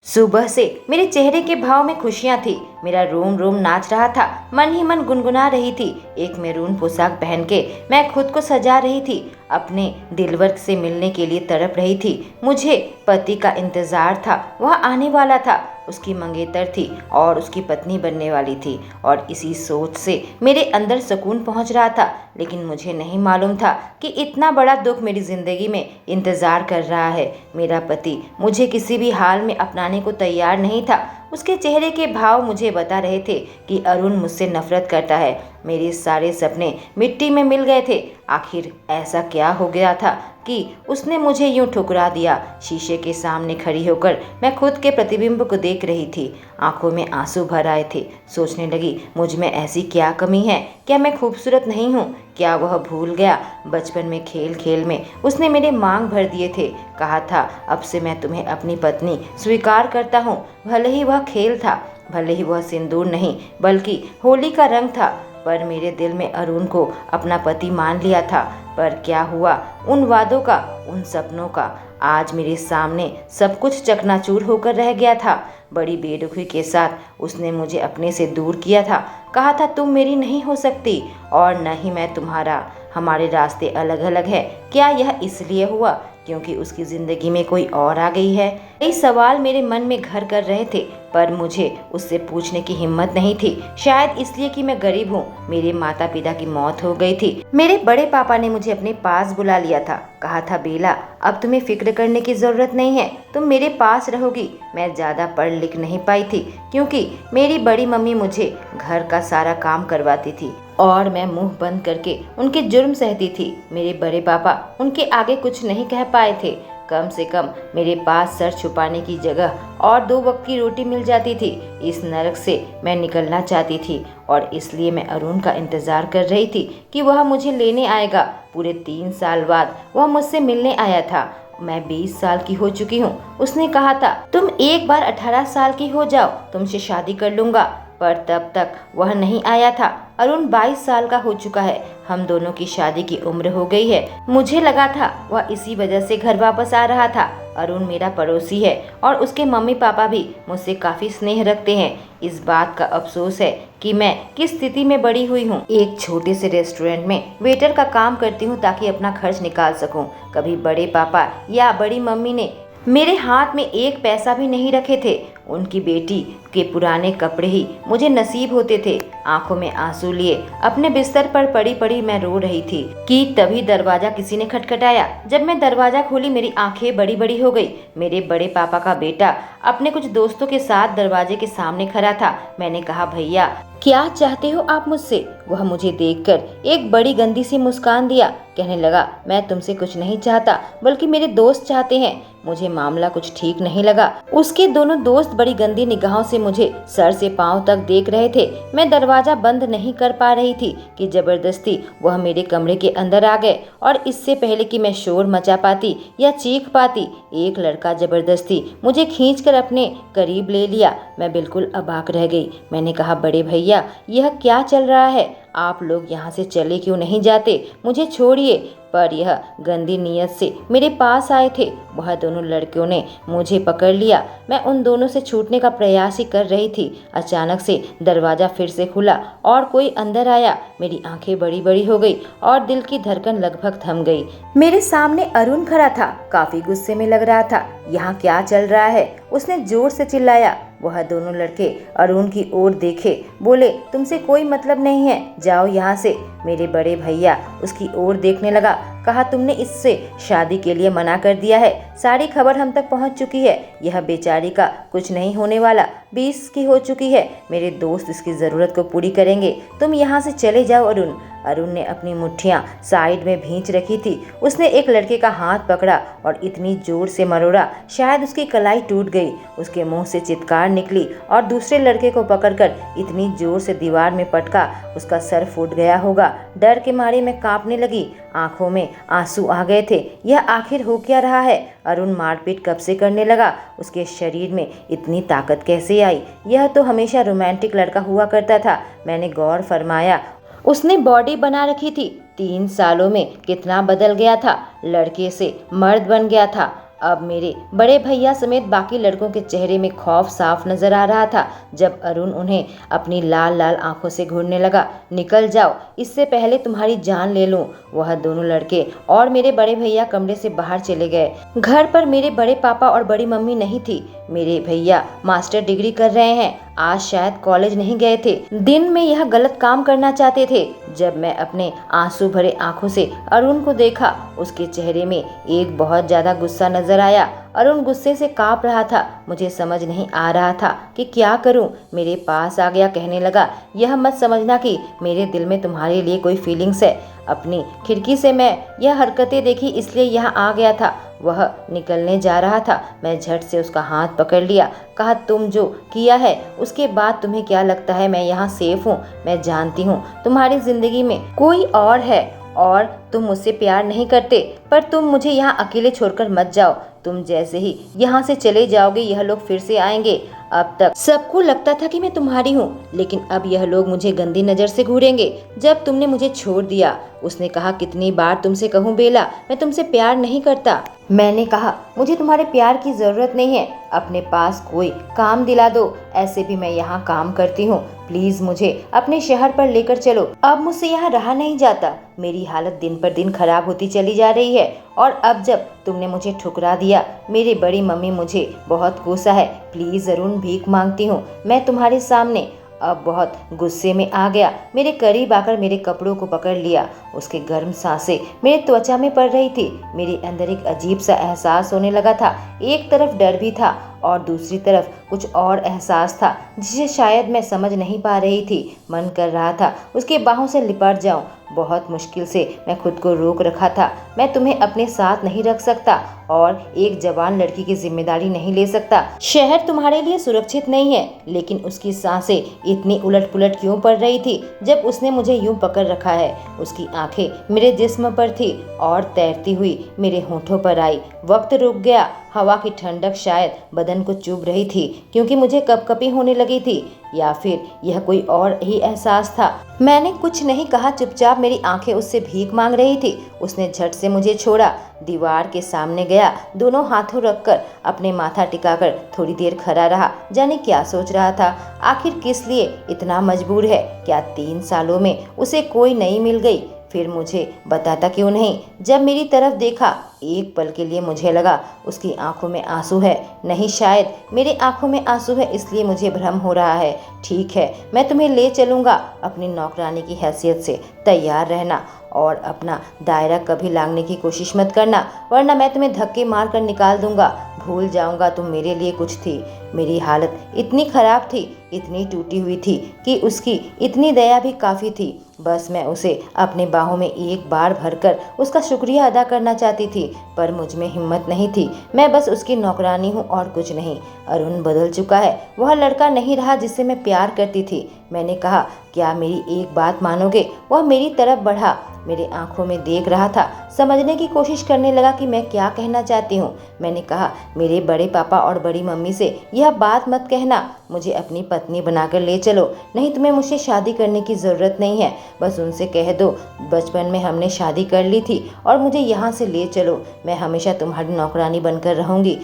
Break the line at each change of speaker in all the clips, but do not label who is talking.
सुबह से मेरे चेहरे के भाव में खुशियां थी। मेरा रोम रोम नाच रहा था, मन ही मन गुनगुना रही थी। एक मैरून पोशाक पहन के मैं खुद को सजा रही थी, अपने दिलवर से मिलने के लिए तड़प रही थी। मुझे पति का इंतजार था, वह आने वाला था, उसकी मंगेतर थी और उसकी पत्नी बनने वाली थी। और इसी सोच से मेरे अंदर सुकून पहुंच रहा था। लेकिन मुझे नहीं मालूम था कि इतना बड़ा दुख मेरी जिंदगी में इंतजार कर रहा है। मेरा पति मुझे किसी भी हाल में अपनाने को तैयार नहीं था। उसके चेहरे के भाव मुझे बता रहे थे कि अरुण मुझसे नफरत करता है। मेरे सारे सपने मिट्टी में मिल गए थे। आखिर ऐसा क्या हो गया था कि उसने मुझे यूं ठुकरा दिया। शीशे के सामने खड़ी होकर मैं खुद के प्रतिबिंब को देख रही थी। आंखों में आंसू भर आए थे। सोचने लगी, मुझ में ऐसी क्या कमी है? क्या मैं खूबसूरत नहीं हूँ? क्या वह भूल गया? बचपन में खेल खेल में उसने मेरे मांग भर दिए थे। कहा था, अब से मैं तुम्हें अपनी पत्नी स्वीकार करता हूँ। भले ही वह खेल था, भले ही वह सिंदूर नहीं बल्कि होली का रंग था, पर मेरे दिल में अरुण को अपना पति मान लिया था। पर क्या हुआ उन वादों का, उन सपनों का? आज मेरे सामने सब कुछ चकनाचूर होकर रह गया था। बड़ी बेरुखी के साथ उसने मुझे अपने से दूर किया था। कहा था, तुम मेरी नहीं हो सकती और न ही मैं तुम्हारा। हमारे रास्ते अलग अलग है। क्या यह इसलिए हुआ क्योंकि उसकी जिंदगी में कोई और आ गई है? कई सवाल मेरे मन में घर कर रहे थे, पर मुझे उससे पूछने की हिम्मत नहीं थी। शायद इसलिए कि मैं गरीब हूँ। मेरे माता पिता की मौत हो गई थी। मेरे बड़े पापा ने मुझे अपने पास बुला लिया था। कहा था, बेला, अब तुम्हें फिक्र करने की जरूरत नहीं है, तुम मेरे पास रहोगी। मैं ज्यादा पढ़ लिख नहीं पाई थी क्योंकि मेरी बड़ी मम्मी मुझे घर का सारा काम करवाती थी और मैं मुंह बंद करके उनके जुर्म सहती थी। मेरे बड़े पापा उनके आगे कुछ नहीं कह पाए थे। कम से कम मेरे पास सर छुपाने की जगह और 2 वक्त की रोटी मिल जाती थी। इस नरक से मैं निकलना चाहती थी और इसलिए मैं अरुण का इंतजार कर रही थी कि वह मुझे लेने आएगा। पूरे 3 साल बाद वह मुझसे मिलने आया था। मैं 20 साल की हो चुकी हूँ। उसने कहा था, तुम एक बार 18 साल की हो जाओ, तुमसे शादी कर लूंगा। पर तब तक वह नहीं आया था। अरुण 22 साल का हो चुका है। हम दोनों की शादी की उम्र हो गई है। मुझे लगा था वह इसी वजह से घर वापस आ रहा था। अरुण मेरा पड़ोसी है और उसके मम्मी पापा भी मुझसे काफी स्नेह रखते हैं। इस बात का अफसोस है कि मैं किस स्थिति में बड़ी हुई हूँ। एक छोटे से रेस्टोरेंट में वेटर का काम करती हूँ ताकि अपना खर्च निकाल सकूं। कभी बड़े पापा या बड़ी मम्मी ने मेरे हाथ में एक पैसा भी नहीं रखे थे। उनकी बेटी के पुराने कपड़े ही मुझे नसीब होते थे। आंखों में आंसू लिए अपने बिस्तर पर पड़ी पड़ी मैं रो रही थी कि तभी दरवाजा किसी ने खटखटाया। जब मैं दरवाजा खोली, मेरी आंखें बड़ी बड़ी हो गई। मेरे बड़े पापा का बेटा अपने कुछ दोस्तों के साथ दरवाजे के सामने खड़ा था। मैंने कहा, भैया, क्या चाहते हो आप मुझसे? वह मुझे देखकर एक बड़ी गंदी सी मुस्कान दिया। कहने लगा, मैं तुमसे कुछ नहीं चाहता बल्कि मेरे दोस्त चाहते हैं। मुझे मामला कुछ ठीक नहीं लगा। उसके दोनों दोस्त बड़ी गंदी निगाहों से मुझे सर से पांव तक देख रहे थे। मैं दरवाजा बंद नहीं कर पा रही थी कि जबरदस्ती वह मेरे कमरे के अंदर आ गए। और इससे पहले कि मैं शोर मचा पाती या चीख पाती, एक लड़का जबरदस्ती मुझे खींचकर अपने करीब ले लिया। मैं बिल्कुल अबाक रह गई। मैंने कहा, बड़े भैया, यह क्या चल रहा है? आप लोग यहाँ से चले क्यों नहीं जाते? मुझे छोड़िए। पर यह गंदी नीयत से मेरे पास आए थे। वह दोनों लड़कियों ने मुझे पकड़ लिया। मैं उन दोनों से छूटने का प्रयास ही कर रही थी। अचानक से दरवाजा फिर से खुला और कोई अंदर आया। मेरी आंखें बड़ी बड़ी हो गई और दिल की धड़कन लगभग थम गई। मेरे सामने अरुण खड़ा था। काफी गुस्से में लग रहा था। यहाँ क्या चल रहा है? उसने जोर से चिल्लाया। वह दोनों लड़के अरुण की ओर देखे, बोले, तुमसे कोई मतलब नहीं है, जाओ यहाँ से। मेरे बड़े भैया उसकी ओर देखने लगा। कहा, तुमने इससे शादी के लिए मना कर दिया है। सारी खबर हम तक पहुँच चुकी है। यह बेचारी का कुछ नहीं होने वाला। 20 की हो चुकी है। मेरे दोस्त इसकी जरूरत को पूरी करेंगे। तुम यहाँ से चले जाओ अरुण। अरुण ने अपनी मुट्ठियां साइड में भींच रखी थी। उसने एक लड़के का हाथ पकड़ा और इतनी जोर से मरोड़ा, शायद उसकी कलाई टूट गई। उसके मुंह से चित्कार निकली और दूसरे लड़के को पकड़कर इतनी जोर से दीवार में पटका, उसका सर फूट गया होगा। डर के मारे मैं कांपने लगी। आंखों में आंसू आ गए थे। यह आखिर हो क्या रहा है? अरुण मारपीट कब से करने लगा? उसके शरीर में इतनी ताकत कैसे आई? यह तो हमेशा रोमांटिक लड़का हुआ करता था। मैंने गौर फरमाया, उसने बॉडी बना रखी थी। 3 सालों में कितना बदल गया था। लड़के से मर्द बन गया था। अब मेरे बड़े भैया समेत बाकी लड़कों के चेहरे में खौफ साफ नजर आ रहा था जब अरुण उन्हें अपनी लाल लाल आंखों से घूरने लगा। निकल जाओ, इससे पहले तुम्हारी जान ले लूं। वह दोनों लड़के और मेरे बड़े भैया कमरे से बाहर चले गए। घर पर मेरे बड़े पापा और बड़ी मम्मी नहीं थी। मेरे भैया मास्टर डिग्री कर रहे हैं, आज शायद कॉलेज नहीं गए थे। दिन में यह गलत काम करना चाहते थे। जब मैं अपने आंसू भरे आंखों से अरुण को देखा, उसके चेहरे में एक बहुत ज्यादा गुस्सा नजर आया। अरुण गुस्से से कांप रहा था। मुझे समझ नहीं आ रहा था कि क्या करूं। मेरे पास आ गया, कहने लगा, यह मत समझना कि मेरे दिल में तुम्हारे लिए कोई फीलिंग्स है। अपनी खिड़की से मैं यह हरकतें देखी इसलिए यहाँ आ गया था। वह निकलने जा रहा था। मैं झट से उसका हाथ पकड़ लिया, कहा, तुम जो किया है उसके बाद तुम्हें क्या लगता है मैं यहाँ सेफ हूँ? मैं जानती हूँ तुम्हारी जिंदगी में कोई और है और तुम मुझसे प्यार नहीं करते, पर तुम मुझे यहाँ अकेले छोड़कर मत जाओ। तुम जैसे ही यहाँ से चले जाओगे यह लोग फिर से आएंगे। अब तक सबको लगता था कि मैं तुम्हारी हूँ, लेकिन अब यह लोग मुझे गंदी नजर से घूरेंगे जब तुमने मुझे छोड़ दिया। उसने कहा, कितनी बार तुमसे कहूँ बेला, मैं तुमसे प्यार नहीं करता। मैंने कहा, मुझे तुम्हारे प्यार की जरूरत नहीं है, अपने पास कोई काम दिला दो। ऐसे भी मैं यहाँ काम करती हूँ, प्लीज मुझे अपने शहर पर लेकर चलो। अब मुझसे यहाँ रहा नहीं जाता। मेरी हालत दिन पर दिन खराब होती चली जा रही है और अब जब तुमने मुझे ठुकरा दिया, मेरी बड़ी मम्मी मुझे बहुत गुस्सा है। प्लीज अरुण, भीख मांगती हूँ मैं तुम्हारे सामने। अब बहुत गुस्से में आ गया। मेरे करीब आकर मेरे कपड़ों को पकड़ लिया। उसके गर्म सांसें मेरे त्वचा में पड़ रही थी। मेरे अंदर एक अजीब सा एहसास होने लगा था। एक तरफ डर भी था और दूसरी तरफ कुछ और एहसास था जिसे शायद मैं समझ नहीं पा रही थी। मन कर रहा था उसके बाहों से लिपट जाऊं। बहुत मुश्किल से मैं खुद को रोक रखा था। मैं तुम्हें अपने साथ नहीं रख सकता और एक जवान लड़की की जिम्मेदारी नहीं ले सकता। शहर तुम्हारे लिए सुरक्षित नहीं है। लेकिन उसकी सांसें इतनी उलट पुलट क्यों पड़ रही थी जब उसने मुझे यूं पकड़ रखा है? उसकी आंखें मेरे जिस्म पर थी और तैरती हुई मेरे होठों पर आई। वक्त रुक गया। हवा की ठंडक शायद बदन को चुभ रही थी क्योंकि मुझे कपकपी होने लगी थी, या फिर यह कोई और ही एहसास था। मैंने कुछ नहीं कहा, चुपचाप मेरी आंखें उससे भीख मांग रही थी। उसने झट से मुझे छोड़ा, दीवार के सामने गया, दोनों हाथों रखकर अपने माथा टिकाकर थोड़ी देर खड़ा रहा। जाने क्या सोच रहा था, आखिर किस लिए इतना मजबूर है? क्या 3 सालों में उसे कोई नहीं मिल गई? फिर मुझे बताता क्यों नहीं? जब मेरी तरफ देखा, एक पल के लिए मुझे लगा उसकी आंखों में आंसू है। नहीं, शायद मेरी आंखों में आंसू है इसलिए मुझे भ्रम हो रहा है। ठीक है, मैं तुम्हें ले चलूंगा। अपनी नौकरानी की हैसियत से तैयार रहना और अपना दायरा कभी लांघने की कोशिश मत करना, वरना मैं तुम्हें धक्के मार कर निकाल दूंगा। भूल जाऊंगा तुम मेरे लिए कुछ थी। मेरी हालत इतनी खराब थी, इतनी टूटी हुई थी कि उसकी इतनी दया भी काफ़ी थी। बस मैं उसे अपने बाहों में एक बार भरकर उसका शुक्रिया अदा करना चाहती थी, पर मुझ में हिम्मत नहीं थी। मैं बस उसकी नौकरानी हूँ और कुछ नहीं। अरुण बदल चुका है, वह लड़का नहीं रहा जिससे मैं प्यार करती थी। मैंने कहा, क्या मेरी एक बात मानोगे? वह मेरी तरफ बढ़ा, मेरे आंखों में देख रहा था, समझने की कोशिश करने लगा कि मैं क्या कहना चाहती हूँ। मैंने कहा, मेरे बड़े पापा और बड़ी मम्मी से यह बात मत कहना, मुझे अपनी पत्नी बनाकर ले चलो। नहीं, तुम्हें मुझसे शादी करने की ज़रूरत नहीं है। बस उनसे कह दो बचपन में हमने शादी कर ली थी और मुझे यहाँ से ले चलो। मैं हमेशा तुम्हारी नौकरानी बनकर रहूँगी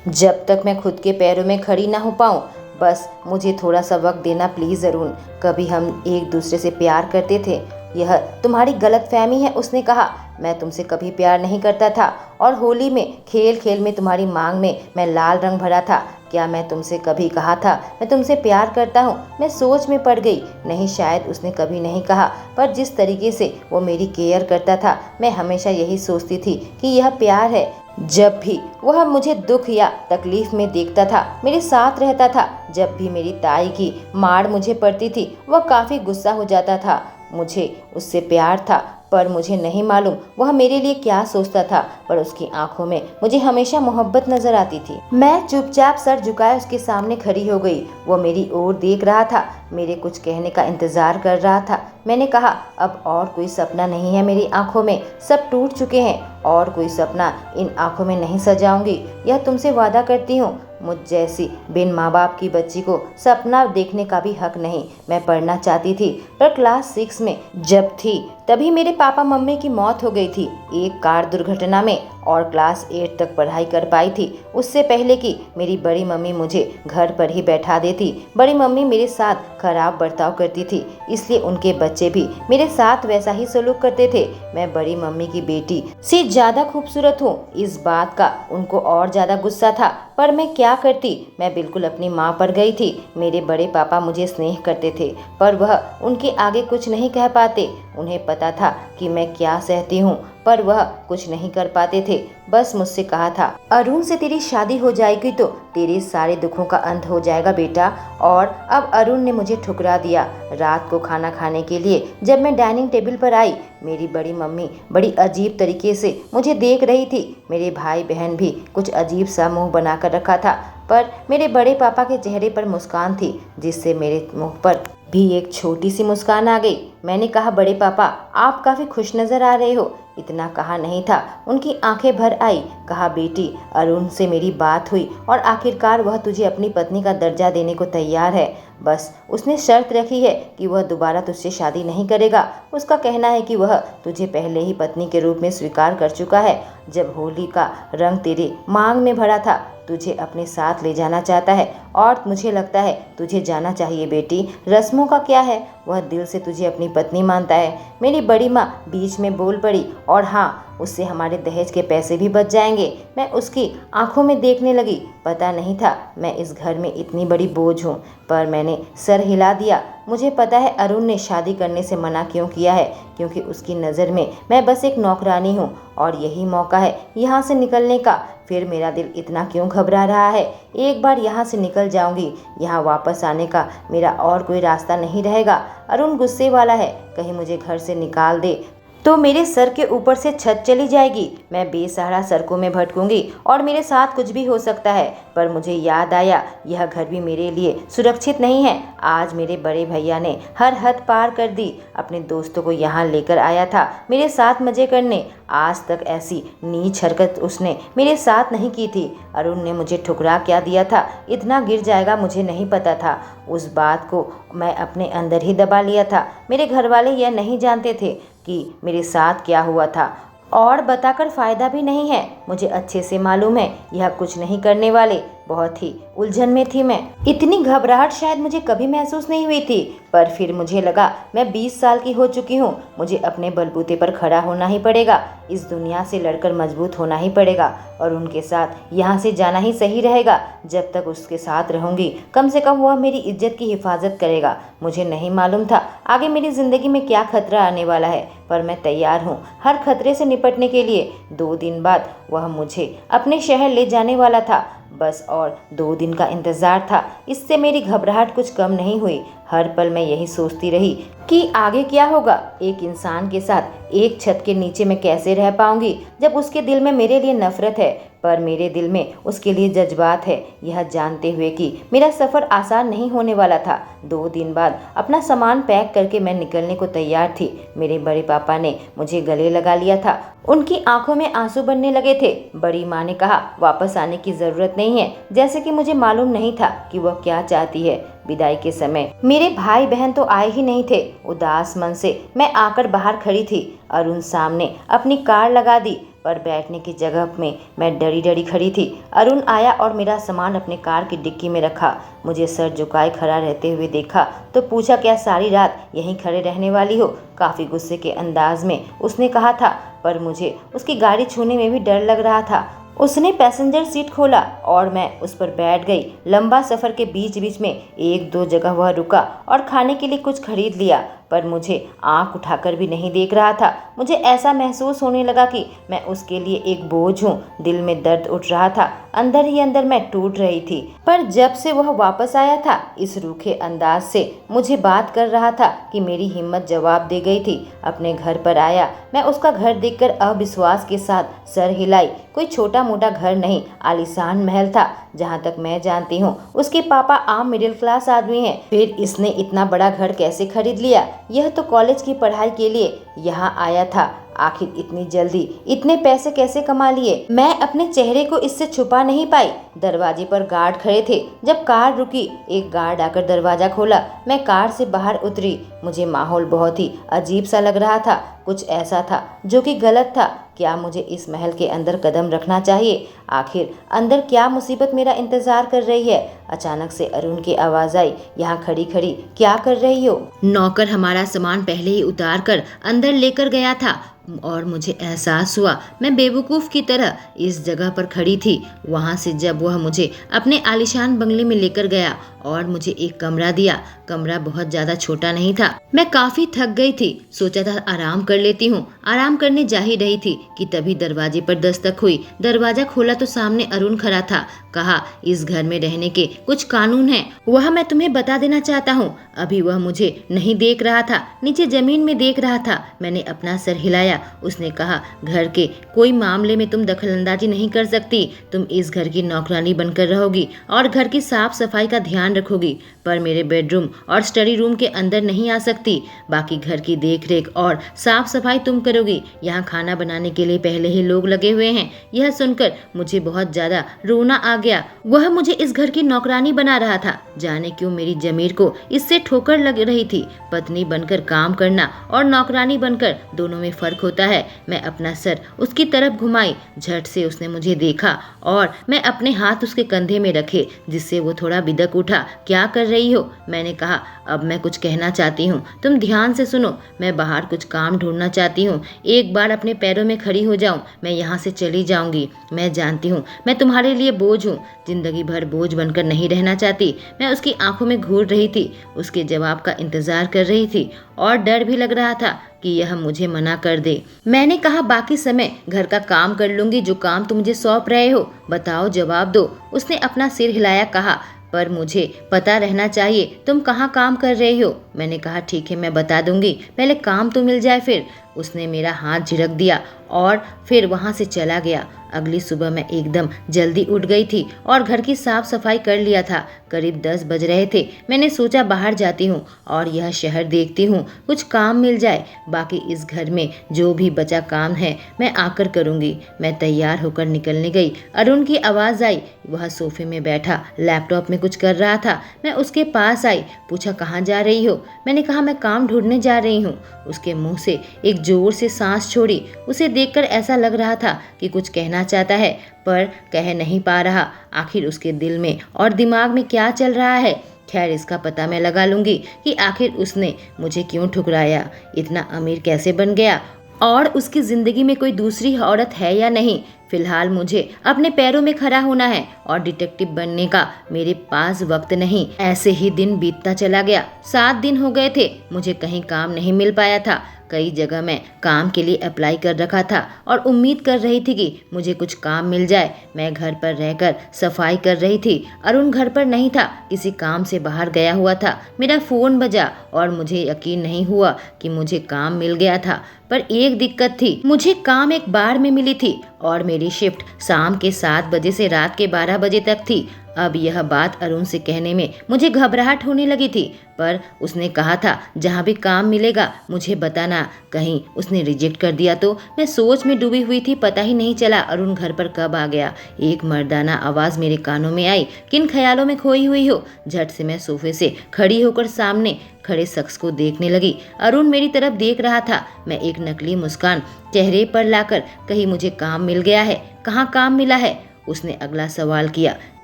जब तक मैं खुद के पैरों में खड़ी ना हो पाऊँ। बस मुझे थोड़ा सा वक्त देना प्लीज़ अरुण। कभी हम एक दूसरे से प्यार करते थे, यह तुम्हारी गलतफहमी है। उसने कहा, मैं तुमसे कभी प्यार नहीं करता था और होली में खेल खेल में तुम्हारी मांग में मैं लाल रंग भरा था। क्या मैं तुमसे कभी कहा था मैं तुमसे प्यार करता हूँ? मैं सोच में पड़ गई। नहीं, शायद उसने कभी नहीं कहा, पर जिस तरीके से वो मेरी केयर करता था, मैं हमेशा यही सोचती थी कि यह प्यार है। जब भी वह मुझे दुख या तकलीफ में देखता था, मेरे साथ रहता था। जब भी मेरी ताई की मार मुझे पड़ती थी, वह काफ़ी गुस्सा हो जाता था। मुझे उससे प्यार था, पर मुझे नहीं मालूम वह मेरे लिए क्या सोचता था, पर उसकी आंखों में मुझे हमेशा मोहब्बत नजर आती थी। मैं चुपचाप सर झुकाए उसके सामने खड़ी हो गई। वो मेरी ओर देख रहा था, मेरे कुछ कहने का इंतजार कर रहा था। मैंने कहा, अब और कोई सपना नहीं है मेरी आंखों में, सब टूट चुके हैं और कोई सपना इन आंखों में नहीं सजाऊंगी, यह तुमसे वादा करती हूँ। मुझ जैसी बिन माँ बाप की बच्ची को सपना देखने का भी हक नहीं। मैं पढ़ना चाहती थी, पर क्लास 6 में जब थी तभी मेरे पापा मम्मी की मौत हो गई थी, एक कार दुर्घटना में, और क्लास 8 तक पढ़ाई कर पाई थी उससे पहले कि मेरी बड़ी मम्मी मुझे घर पर ही बैठा देती। बड़ी मम्मी मेरे साथ खराब बर्ताव करती थी, इसलिए उनके बच्चे भी मेरे साथ वैसा ही सलूक करते थे। मैं बड़ी मम्मी की बेटी से ज्यादा खूबसूरत हूँ, इस बात का उनको और ज्यादा गुस्सा था, पर मैं क्या करती। मैं बिल्कुल अपनी माँ पर गई थी। मेरे बड़े पापा मुझे स्नेह करते थे, पर वह उनके आगे कुछ नहीं कह पाते। उन्हें पता था कि मैं क्या सहती हूँ, पर वह कुछ नहीं कर पाते थे। बस मुझसे कहा था, अरुण से तेरी शादी हो जाएगी तो तेरे सारे दुखों का अंत हो जाएगा बेटा। और अब अरुण ने मुझे ठुकरा दिया। रात को खाना खाने के लिए जब मैं डाइनिंग टेबल पर आई, मेरी बड़ी मम्मी बड़ी अजीब तरीके से मुझे देख रही थी। मेरे भाई बहन भी कुछ अजीब सा मुंह बनाकर रखा था, पर मेरे बड़े पापा के चेहरे पर मुस्कान थी, जिससे मेरे मुंह पर भी एक छोटी सी मुस्कान आ गई। मैंने कहा, बड़े पापा आप काफ़ी खुश नज़र आ रहे हो। इतना कहा नहीं था, उनकी आंखें भर आई। कहा, बेटी अरुण से मेरी बात हुई और आखिरकार वह तुझे अपनी पत्नी का दर्जा देने को तैयार है। बस उसने शर्त रखी है कि वह दोबारा तुझसे शादी नहीं करेगा। उसका कहना है कि वह तुझे पहले ही पत्नी के रूप में स्वीकार कर चुका है। जब होली का रंग तेरे मांग में भरा था, तुझे अपने साथ ले जाना चाहता है, और मुझे लगता है तुझे जाना चाहिए बेटी। रस्मों का क्या है, वह दिल से तुझे अपनी पत्नी मानता है। मेरी बड़ी माँ बीच में बोल पड़ी, और हाँ, उससे हमारे दहेज के पैसे भी बच जाएंगे। मैं उसकी आंखों में देखने लगी। पता नहीं था मैं इस घर में इतनी बड़ी बोझ हूँ, पर मैंने सर हिला दिया। मुझे पता है अरुण ने शादी करने से मना क्यों किया है, क्योंकि उसकी नज़र में मैं बस एक नौकरानी हूँ, और यही मौका है यहाँ से निकलने का। फिर मेरा दिल इतना क्यों घबरा रहा है। एक बार यहाँ से निकल जाऊंगी, यहाँ वापस आने का मेरा और कोई रास्ता नहीं रहेगा। अरुण गुस्से वाला है, कहीं मुझे घर से निकाल दे तो मेरे सर के ऊपर से छत चली जाएगी। मैं बेसहारा सड़कों में भटकूंगी और मेरे साथ कुछ भी हो सकता है। पर मुझे याद आया, यह घर भी मेरे लिए सुरक्षित नहीं है। आज मेरे बड़े भैया ने हर हद पार कर दी। अपने दोस्तों को यहाँ लेकर आया था मेरे साथ मजे करने। आज तक ऐसी नीच हरकत उसने मेरे साथ नहीं की थी। अरुण ने मुझे ठुकरा क्या दिया था, इतना गिर जाएगा मुझे नहीं पता था। उस बात को मैं अपने अंदर ही दबा लिया था। मेरे घर वाले यह नहीं जानते थे कि मेरे साथ क्या हुआ था, और बताकर फ़ायदा भी नहीं है। मुझे अच्छे से मालूम है यह कुछ नहीं करने वाले। बहुत ही उलझन में थी मैं। इतनी घबराहट शायद मुझे कभी महसूस नहीं हुई थी, पर फिर मुझे लगा मैं 20 साल की हो चुकी हूँ। मुझे अपने बलबूते पर खड़ा होना ही पड़ेगा। इस दुनिया से लड़कर मजबूत होना ही पड़ेगा, और उनके साथ यहाँ से जाना ही सही रहेगा। जब तक उसके साथ रहूँगी, कम से कम वह मेरी इज्जत की हिफाजत करेगा। मुझे नहीं मालूम था आगे मेरी ज़िंदगी में क्या खतरा आने वाला है, पर मैं तैयार हूँ हर खतरे से निपटने के लिए। 2 दिन बाद वह मुझे अपने शहर ले जाने वाला था। बस और 2 दिन का इंतज़ार था। इससे मेरी घबराहट कुछ कम नहीं हुई। हर पल मैं यही सोचती रही कि आगे क्या होगा। एक इंसान के साथ एक छत के नीचे मैं कैसे रह पाऊंगी, जब उसके दिल में मेरे लिए नफरत है, पर मेरे दिल में उसके लिए जज्बात है। यह जानते हुए कि मेरा सफ़र आसान नहीं होने वाला था। 2 दिन बाद अपना सामान पैक करके मैं निकलने को तैयार थी। मेरे बड़े पापा ने मुझे गले लगा लिया था। उनकी आंखों में आंसू बनने लगे थे। बड़ी माँ ने कहा, वापस आने की ज़रूरत नहीं है, जैसे कि मुझे मालूम नहीं था कि वह क्या चाहती है। विदाई के समय मेरे भाई बहन तो आए ही नहीं थे। उदास मन से मैं आकर बाहर खड़ी थी। अरुण सामने अपनी कार लगा दी, पर बैठने की जगह में मैं डरी डरी खड़ी थी। अरुण आया और मेरा सामान अपने कार की डिक्की में रखा। मुझे सर झुकाए खड़ा रहते हुए देखा तो पूछा, क्या सारी रात यहीं खड़े रहने वाली हो? काफ़ी गुस्से के अंदाज में उसने कहा था, पर मुझे उसकी गाड़ी छूने में भी डर लग रहा था। उसने पैसेंजर सीट खोला और मैं उस पर बैठ गई। लंबा सफ़र के बीच बीच में 1-2 जगह वह रुका और खाने के लिए कुछ खरीद लिया, पर मुझे आंख उठाकर भी नहीं देख रहा था। मुझे ऐसा महसूस होने लगा कि मैं उसके लिए एक बोझ हूँ। दिल में दर्द उठ रहा था, अंदर ही अंदर मैं टूट रही थी। पर जब से वह वापस आया था, इस रूखे अंदाज से मुझे बात कर रहा था कि मेरी हिम्मत जवाब दे गई थी। अपने घर पर आया, मैं उसका घर देखकर अविश्वास के साथ सर हिलाई। कोई छोटा मोटा घर नहीं, आलीशान महल था। जहाँ तक मैं जानती हूँ, उसके पापा आम मिडिल क्लास आदमी हैं। फिर इसने इतना बड़ा घर कैसे खरीद लिया? यह तो कॉलेज की पढ़ाई के लिए यहाँ आया था। आखिर इतनी जल्दी इतने पैसे कैसे कमा लिए? मैं अपने चेहरे को इससे छुपा नहीं पाई। दरवाजे पर गार्ड खड़े थे। जब कार रुकी, एक गार्ड आकर दरवाजा खोला। मैं कार से बाहर उतरी। मुझे माहौल बहुत ही अजीब सा लग रहा था। कुछ ऐसा था जो कि गलत था। क्या मुझे इस महल के अंदर कदम रखना चाहिए? आखिर अंदर क्या मुसीबत मेरा इंतजार कर रही है? अचानक से अरुण की आवाज आई, यहाँ खड़ी खड़ी क्या कर रही हो? नौकर हमारा सामान पहले ही उतार कर अंदर लेकर गया था और मुझे एहसास हुआ मैं बेवकूफ़ की तरह इस जगह पर खड़ी थी। वहाँ से जब वह मुझे अपने आलीशान बंगले में लेकर गया और मुझे एक कमरा दिया। कमरा बहुत ज़्यादा छोटा नहीं था। मैं काफ़ी थक गई थी। सोचा था आराम कर लेती हूँ। आराम करने जा ही रही थी कि तभी दरवाजे पर दस्तक हुई। दरवाजा खोला तो सामने अरुण खड़ा था। कहा, इस घर में रहने के कुछ कानून हैं, वह मैं तुम्हें बता देना चाहता हूँ। अभी वह मुझे नहीं देख रहा था, नीचे जमीन में देख रहा था। मैंने अपना सर हिलाया। उसने कहा, घर के कोई मामले में तुम दखलंदाजी नहीं कर सकती। तुम इस घर की नौकरानी बनकर रहोगी और घर की साफ सफाई का ध्यान रखोगी, पर मेरे बेडरूम और स्टडी रूम के अंदर नहीं आ सकती। बाकी घर की देखरेख और साफ सफाई तुम करोगी। यहाँ खाना बनाने के लिए पहले ही लोग लगे हुए हैं। यह सुनकर मुझे बहुत ज्यादा रोना आ गया। वह मुझे इस घर की नौकरानी बना रहा था। जाने क्यों मेरी जमीर को इससे ठोकर लग रही थी। पत्नी बनकर काम करना और नौकरानी बनकर दोनों में फर्क होता है। मैं अपना सर उसकी तरफ घुमाई। झट से उसने मुझे देखा और मैं अपने हाथ उसके कंधे में रखे, जिससे वो थोड़ा बिदक उठा। क्या कर रही हो? मैंने कहा, अब मैं कुछ कहना चाहती हूँ, तुम ध्यान से सुनो। मैं बाहर कुछ काम ढूंढना चाहती हूँ। एक बार अपने पैरों में खड़ी हो जाऊँ, मैं यहाँ से चली जाऊंगी। मैं जानती हूँ मैं तुम्हारे लिए बोझ हूँ, जिंदगी भर बोझ बनकर नहीं रहना चाहती। मैं उसकी आंखों में घूर रही थी, उसके जवाब का इंतजार कर रही थी और डर भी लग रहा था कि यह मुझे मना कर दे। मैंने कहा, बाकी समय घर का काम कर लूंगी, जो काम तुम मुझे सौंप रहे हो। बताओ, जवाब दो। उसने अपना सिर हिलाया। कहा, पर मुझे पता रहना चाहिए तुम कहाँ काम कर रही हो। मैंने कहा, ठीक है, मैं बता दूंगी, पहले काम तो मिल जाए फिर। उसने मेरा हाथ झिड़क दिया और फिर वहाँ से चला गया। अगली सुबह मैं एकदम जल्दी उठ गई थी और घर की साफ सफाई कर लिया था। करीब 10 बज रहे थे। मैंने सोचा बाहर जाती हूँ और यह शहर देखती हूँ, कुछ काम मिल जाए। बाकी इस घर में जो भी बचा काम है मैं आकर करूँगी। मैं तैयार होकर निकलने गई। अरुण की आवाज़ आई। वह सोफे में बैठा लैपटॉप में कुछ कर रहा था। मैं उसके पास आई। पूछा, कहाँ जा रही हो? मैंने कहा, मैं काम ढूंढने जा रही हूँ। उसके मुंह से एक जोर से सांस छोड़ी। उसे देखकर ऐसा लग रहा था कि कुछ कहना चाहता है पर कह नहीं पा रहा। आखिर उसके दिल में और दिमाग में क्या चल रहा है? खैर, इसका पता मैं लगा लूंगी कि आखिर उसने मुझे क्यों ठुकराया, इतना अमीर कैसे बन गया और उसकी जिंदगी में कोई दूसरी औरत है या नहीं। फिलहाल मुझे अपने पैरों में खड़ा होना है और डिटेक्टिव बनने का मेरे पास वक्त नहीं। ऐसे ही दिन बीतता चला गया। 7 दिन हो गए थे। मुझे कहीं काम नहीं मिल पाया था। कई जगह मैं काम के लिए अप्लाई कर रखा था और उम्मीद कर रही थी कि मुझे कुछ काम मिल जाए। मैं घर पर रहकर सफाई कर रही थी। अरुण घर पर नहीं था, किसी काम से बाहर गया हुआ था। मेरा फ़ोन बजा और मुझे यकीन नहीं हुआ कि मुझे काम मिल गया था। पर एक दिक्कत थी, मुझे काम एक बार में मिली थी और मेरी शिफ्ट शाम के 7 बजे से रात के 12 बजे तक थी। अब यह बात अरुण से कहने में मुझे घबराहट होने लगी थी, पर उसने कहा था जहाँ भी काम मिलेगा मुझे बताना। कहीं उसने रिजेक्ट कर दिया तो? मैं सोच में डूबी हुई थी। पता ही नहीं चला अरुण घर पर कब आ गया। एक मर्दाना आवाज़ मेरे कानों में आई। किन ख्यालों में खोई हुई हो? झट से मैं सोफे से खड़ी होकर सामने खड़े शख्स को देखने लगी। अरुण मेरी तरफ देख रहा था। मैं एक नकली मुस्कान चेहरे पर लाकर कहीं, मुझे काम मिल गया है? कहाँ काम मिला है? उसने अगला सवाल किया।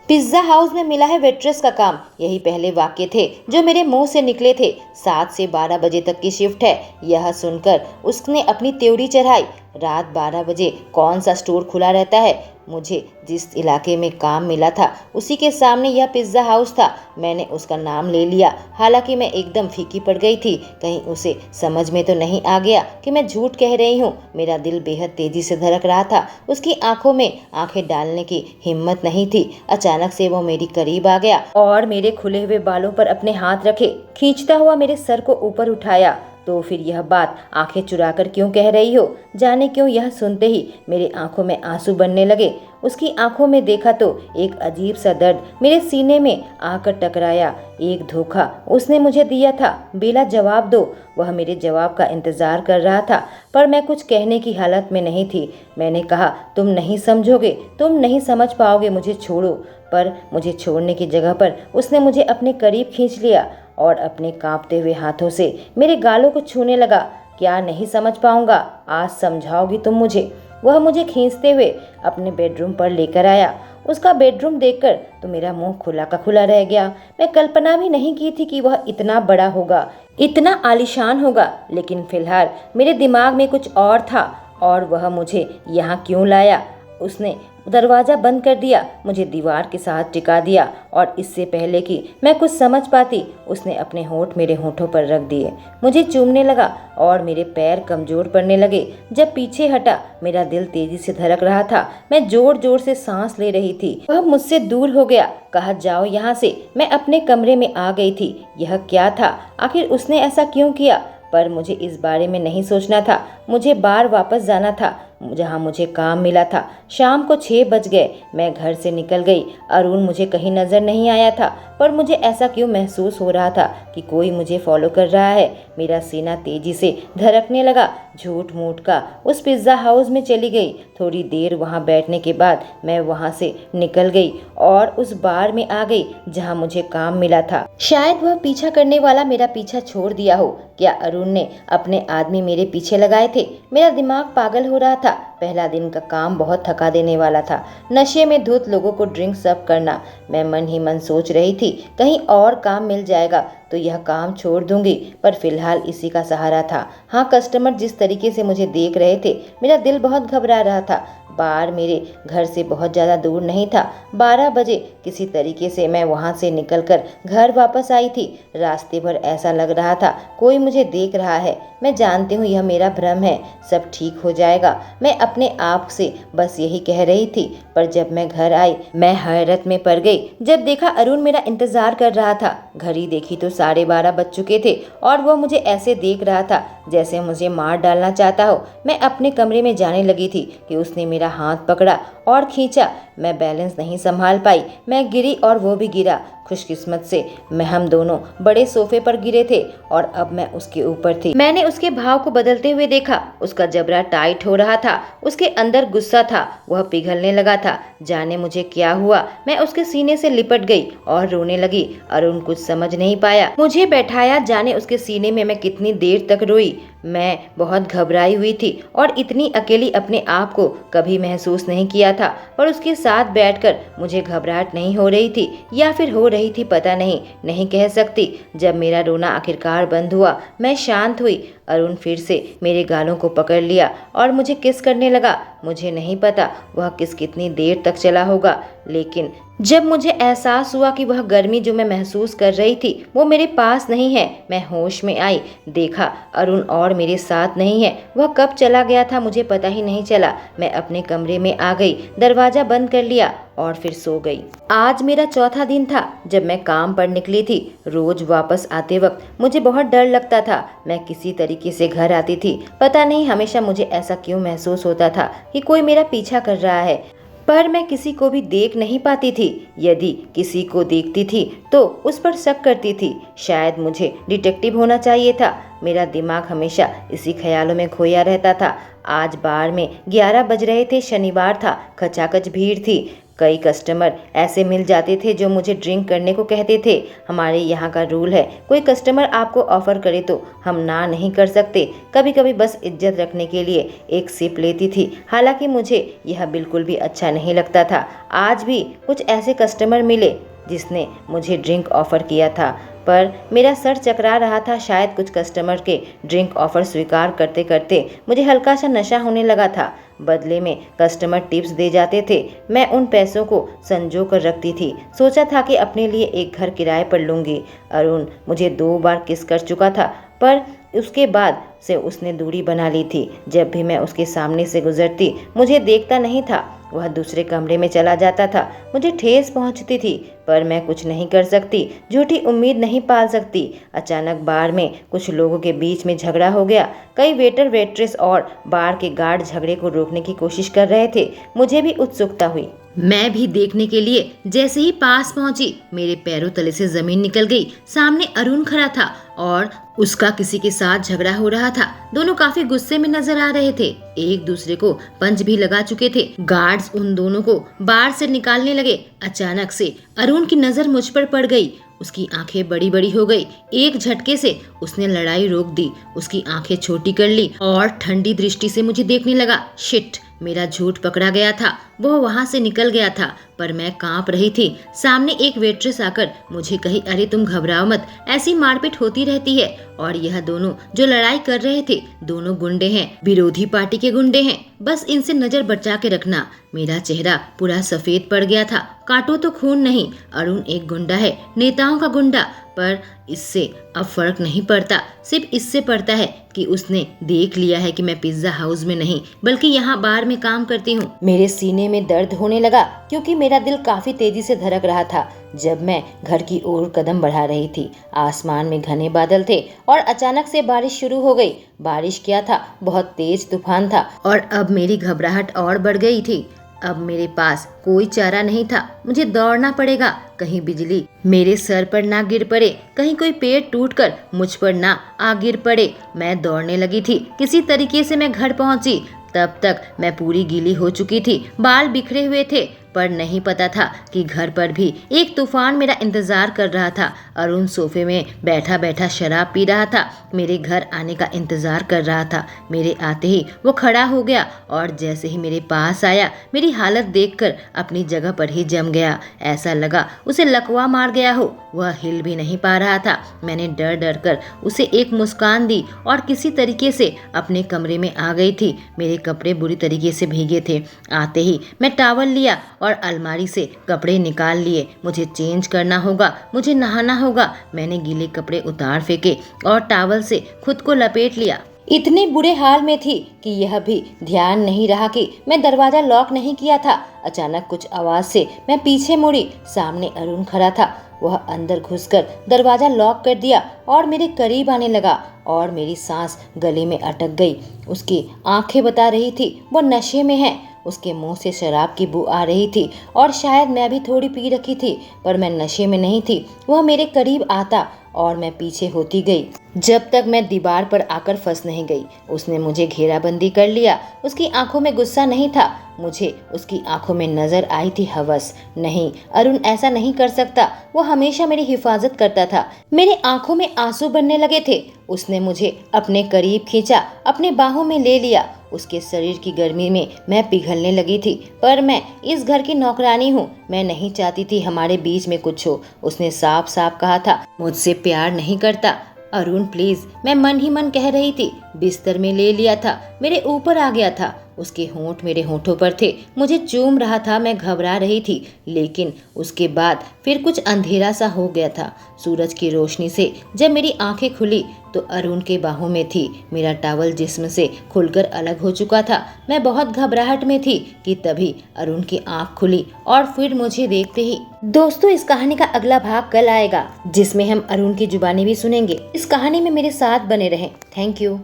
पिज्जा हाउस में मिला है वेट्रेस का काम। यही पहले वाक्य थे जो मेरे मुंह से निकले थे। 7 से 12 बजे तक की शिफ्ट है। यह सुनकर उसने अपनी त्योड़ी चढ़ाई। रात 12 बजे कौन सा स्टोर खुला रहता है? मुझे जिस इलाके में काम मिला था उसी के सामने यह पिज्ज़ा हाउस था। मैंने उसका नाम ले लिया। हालांकि मैं एकदम फीकी पड़ गई थी। कहीं उसे समझ में तो नहीं आ गया कि मैं झूठ कह रही हूँ। मेरा दिल बेहद तेजी से धड़क रहा था। उसकी आंखों में आंखें डालने की हिम्मत नहीं थी। अचानक से वो मेरी करीब आ गया और मेरे खुले हुए बालों पर अपने हाथ रखे खींचता हुआ मेरे सर को ऊपर उठाया। तो फिर यह बात आंखें चुराकर क्यों कह रही हो? जाने क्यों यह सुनते ही मेरी आंखों में आंसू बनने लगे। उसकी आंखों में देखा तो एक अजीब सा दर्द मेरे सीने में आकर टकराया। एक धोखा उसने मुझे दिया था, बेला जवाब दो। वह मेरे जवाब का इंतजार कर रहा था, पर मैं कुछ कहने की हालत में नहीं थी। मैंने कहा, तुम नहीं समझोगे, तुम नहीं समझ पाओगे, मुझे छोड़ो। पर मुझे छोड़ने की जगह पर उसने मुझे अपने करीब खींच लिया और अपने कांपते हुए हाथों से मेरे गालों को छूने लगा। क्या नहीं समझ पाऊंगा, आज समझाओगी तुम मुझे। वह मुझे खींचते हुए अपने बेडरूम पर लेकर आया। उसका बेडरूम देखकर तो मेरा मुंह खुला का खुला रह गया। मैं कल्पना भी नहीं की थी कि वह इतना बड़ा होगा, इतना आलीशान होगा। लेकिन फिलहाल मेरे दिमाग में कुछ और था। और वह मुझे यहाँ क्यों लाया? उसने दरवाज़ा बंद कर दिया, मुझे दीवार के साथ टिका दिया और इससे पहले कि मैं कुछ समझ पाती उसने अपने होंठ मेरे होंठों पर रख दिए। मुझे चूमने लगा और मेरे पैर कमज़ोर पड़ने लगे। जब पीछे हटा, मेरा दिल तेजी से धड़क रहा था। मैं जोर जोर से सांस ले रही थी। वह मुझसे दूर हो गया। कहा, जाओ यहाँ से। मैं अपने कमरे में आ गई थी। यह क्या था? आखिर उसने ऐसा क्यों किया? पर मुझे इस बारे में नहीं सोचना था। मुझे बार वापस जाना था जहाँ मुझे काम मिला था। शाम को 6 बज गए। मैं घर से निकल गई। अरुण मुझे कहीं नजर नहीं आया था, पर मुझे ऐसा क्यों महसूस हो रहा था कि कोई मुझे फॉलो कर रहा है। मेरा सीना तेजी से धड़कने लगा। झूठ मूठ का उस पिज्ज़ा हाउस में चली गई। थोड़ी देर वहाँ बैठने के बाद मैं वहाँ से निकल गई और उस बार में आ गई जहाँ मुझे काम मिला था। शायद वह पीछा करने वाला मेरा पीछा छोड़ दिया हो। क्या अरुण ने अपने आदमी मेरे पीछे लगाए थे? मेरा दिमाग पागल हो रहा था। पहला दिन का काम बहुत थका देने वाला था। नशे में धुत लोगों को ड्रिंक सर्व करना। मैं मन ही मन सोच रही थी, कहीं और काम मिल जाएगा तो यह काम छोड़ दूंगी, पर फिलहाल इसी का सहारा था। हाँ, कस्टमर जिस तरीके से मुझे देख रहे थे, मेरा दिल बहुत घबरा रहा था। बार मेरे घर से बहुत ज़्यादा दूर नहीं था। 12 बजे किसी तरीके से मैं वहाँ से निकलकर घर वापस आई थी। रास्ते भर ऐसा लग रहा था कोई मुझे देख रहा है। मैं जानती हूँ यह मेरा भ्रम है, सब ठीक हो जाएगा, मैं अपने आप से बस यही कह रही थी। पर जब मैं घर आई, मैं हैरत में पड़ गई जब देखा अरुण मेरा इंतजार कर रहा था। घड़ी देखी तो 12:30 बज चुके थे और वह मुझे ऐसे देख रहा था जैसे मुझे मार डालना चाहता हो। मैं अपने कमरे में जाने लगी थी कि उसने मेरा हाथ पकड़ा और खींचा। मैं बैलेंस नहीं संभाल पाई, मैं गिरी और वो भी गिरा। खुशकिस्मत से हम दोनों बड़े सोफे पर गिरे थे और अब मैं उसके ऊपर थी। मैंने उसके भाव को बदलते हुए देखा। उसका जबड़ा टाइट हो रहा था, उसके अंदर गुस्सा था, वह पिघलने लगा था। जाने मुझे क्या हुआ, मैं उसके सीने से लिपट गई और रोने लगी। अरुण कुछ समझ नहीं पाया, मुझे बैठाया। जाने उसके सीने में मैं कितनी देर तक रोई। मैं बहुत घबराई हुई थी और इतनी अकेली अपने आप को कभी महसूस नहीं किया था। पर उसके साथ बैठकर मुझे घबराहट नहीं हो रही थी, या फिर हो रही थी पता नहीं कह सकती। जब मेरा रोना आखिरकार बंद हुआ, मैं शांत हुई। अरुण फिर से मेरे गालों को पकड़ लिया और मुझे किस करने लगा। मुझे नहीं पता वह किस कितनी देर तक चला होगा, लेकिन जब मुझे एहसास हुआ कि वह गर्मी जो मैं महसूस कर रही थी वो मेरे पास नहीं है, मैं होश में आई। देखा अरुण और मेरे साथ नहीं है। वह कब चला गया था मुझे पता ही नहीं चला। मैं अपने कमरे में आ गई, दरवाजा बंद कर लिया और फिर सो गई। आज मेरा चौथा दिन था जब मैं काम पर निकली थी। रोज वापस आते वक्त मुझे बहुत डर लगता था। मैं किसी तरीके से घर आती थी। पता नहीं हमेशा मुझे ऐसा क्यों महसूस होता था कि कोई मेरा पीछा कर रहा है, पर मैं किसी को भी देख नहीं पाती थी। यदि किसी को देखती थी तो उस पर शक करती थी। शायद मुझे डिटेक्टिव होना चाहिए था। मेरा दिमाग हमेशा इसी ख्यालों में खोया रहता था। आज बार में 11 बज रहे थे, शनिवार था, खचाखच भीड़ थी। कई कस्टमर ऐसे मिल जाते थे जो मुझे ड्रिंक करने को कहते थे। हमारे यहाँ का रूल है, कोई कस्टमर आपको ऑफर करे तो हम ना नहीं कर सकते। कभी कभी बस इज्जत रखने के लिए एक सिप लेती थी। हालांकि मुझे यह बिल्कुल भी अच्छा नहीं लगता था। आज भी कुछ ऐसे कस्टमर मिले जिसने मुझे ड्रिंक ऑफर किया था, पर मेरा सर चकरा रहा था। शायद कुछ कस्टमर के ड्रिंक ऑफर स्वीकार करते करते मुझे हल्का सा नशा होने लगा था। बदले में कस्टमर टिप्स दे जाते थे, मैं उन पैसों को संजो कर रखती थी। सोचा था कि अपने लिए एक घर किराए पर लूँगी। अरुण मुझे 2 बार किस कर चुका था, पर उसके बाद से उसने दूरी बना ली थी। जब भी मैं उसके सामने से गुजरती मुझे देखता नहीं था, वह दूसरे कमरे में चला जाता था। मुझे ठेस पहुंचती थी, पर मैं कुछ नहीं कर सकती, झूठी उम्मीद नहीं पाल सकती। अचानक बार में कुछ लोगों के बीच में झगड़ा हो गया। कई वेटर वेट्रेस और बार के गार्ड झगड़े को रोकने की कोशिश कर रहे थे। मुझे भी उत्सुकता हुई। मैं भी देखने के लिए जैसे ही पास पहुंची, मेरे पैरों तले से जमीन निकल गई। सामने अरुण खड़ा था और उसका किसी के साथ झगड़ा हो रहा था। दोनों काफी गुस्से में नजर आ रहे थे, एक दूसरे को पंच भी लगा चुके थे। गार्ड्स उन दोनों को बार से निकालने लगे। अचानक से अरुण की नजर मुझ पर पड़ गई। उसकी आंखें बड़ी बड़ी हो गई। एक झटके से उसने लड़ाई रोक दी, उसकी आंखें छोटी कर ली और ठंडी दृष्टि से मुझे देखने लगा। शिट, मेरा झूठ पकड़ा गया था। वो वहां से निकल गया था, पर मैं कांप रही थी। सामने एक वेट्रेस आकर मुझे कही, अरे तुम घबराओ मत, ऐसी मारपीट होती रहती है। और यह दोनों जो लड़ाई कर रहे थे, दोनों गुंडे हैं, विरोधी पार्टी के गुंडे हैं। बस इनसे नजर बचा के रखना। मेरा चेहरा पूरा सफेद पड़ गया था। काटो तो खून नहीं। अरुण एक गुंडा है, नेताओं का गुंडा, पर इससे अब फर्क नहीं पड़ता। सिर्फ इससे पड़ता है कि उसने देख लिया है कि मैं पिज्जा हाउस में नहीं बल्कि यहाँ बार में काम करती हूँ। मेरे सीने में दर्द होने लगा क्योंकि मेरा दिल काफी तेजी से धड़क रहा था जब मैं घर की ओर कदम बढ़ा रही थी। आसमान में घने बादल थे और अचानक से बारिश शुरू हो गई। बारिश क्या था, बहुत तेज तूफान था और अब मेरी घबराहट और बढ़ गई थी। अब मेरे पास कोई चारा नहीं था, मुझे दौड़ना पड़ेगा। कहीं बिजली मेरे सर पर ना गिर पड़े, कहीं कोई पेड़ टूटकर मुझ पर ना आ गिर पड़े। मैं दौड़ने लगी थी। किसी तरीके से मैं घर पहुंची। तब तक मैं पूरी गीली हो चुकी थी, बाल बिखरे हुए थे, पर नहीं पता था कि घर पर भी एक तूफान मेरा इंतजार कर रहा था। अरुण सोफे में बैठा बैठा शराब पी रहा था, मेरे घर आने का इंतजार कर रहा था। मेरे आते ही वो खड़ा हो गया और जैसे ही मेरे पास आया, मेरी हालत देखकर अपनी जगह पर ही जम गया। ऐसा लगा उसे लकवा मार गया हो। वह हिल भी नहीं पा रहा था। मैंने डर डर कर उसे एक मुस्कान दी और किसी तरीके से अपने कमरे में आ गई थी। मेरे कपड़े बुरी तरीके से भीगे थे। आते ही मैं टॉवल लिया और अलमारी से कपड़े निकाल लिए। मुझे चेंज करना होगा, मुझे नहाना होगा। मैंने गीले कपड़े उतार फेंके और टॉवल से खुद को लपेट लिया। इतने बुरे हाल में थी कि यह भी ध्यान नहीं रहा कि मैं दरवाजा लॉक नहीं किया था। अचानक कुछ आवाज से मैं पीछे मुड़ी। सामने अरुण खड़ा था। वह अंदर घुसकर दरवाजा लॉक कर दिया और मेरे करीब आने लगा और मेरी सांस गले में अटक गई। उसकी आंखें बता रही थी वो नशे में है। उसके मुंह से शराब की बू आ रही थी और शायद मैं भी थोड़ी पी रखी थी, पर मैं नशे में नहीं थी। वह मेरे करीब आता और मैं पीछे होती गई जब तक मैं दीवार पर आकर फंस नहीं गई। उसने मुझे घेराबंदी कर लिया। उसकी आंखों में गुस्सा नहीं था, मुझे उसकी आंखों में नजर आई थी हवस। नहीं, अरुण ऐसा नहीं कर सकता। वो हमेशा मेरी हिफाजत करता था। मेरी आंखों में आंसू बनने लगे थे। उसने मुझे अपने करीब खींचा, अपने बाहों में ले लिया। उसके शरीर की गर्मी में मैं पिघलने लगी थी, पर मैं इस घर की नौकरानी हूँ। मैं नहीं चाहती थी हमारे बीच में कुछ हो। उसने साफ साफ कहा था, मुझसे प्यार नहीं करता। अरुण प्लीज, मैं मन ही मन कह रही थी। बिस्तर में ले लिया था, मेरे ऊपर आ गया था। उसके होंठ मेरे होंठों पर थे, मुझे चूम रहा था। मैं घबरा रही थी, लेकिन उसके बाद फिर कुछ अंधेरा सा हो गया था। सूरज की रोशनी से जब मेरी आंखें खुली तो अरुण के बाहों में थी। मेरा टॉवल जिस्म से खुलकर अलग हो चुका था। मैं बहुत घबराहट में थी कि तभी अरुण की आंख खुली और फिर मुझे देखते ही। दोस्तों, इस कहानी का अगला भाग कल आएगा जिसमें हम अरुण की जुबानी भी सुनेंगे। इस कहानी में मेरे साथ बने रहें। Thank you.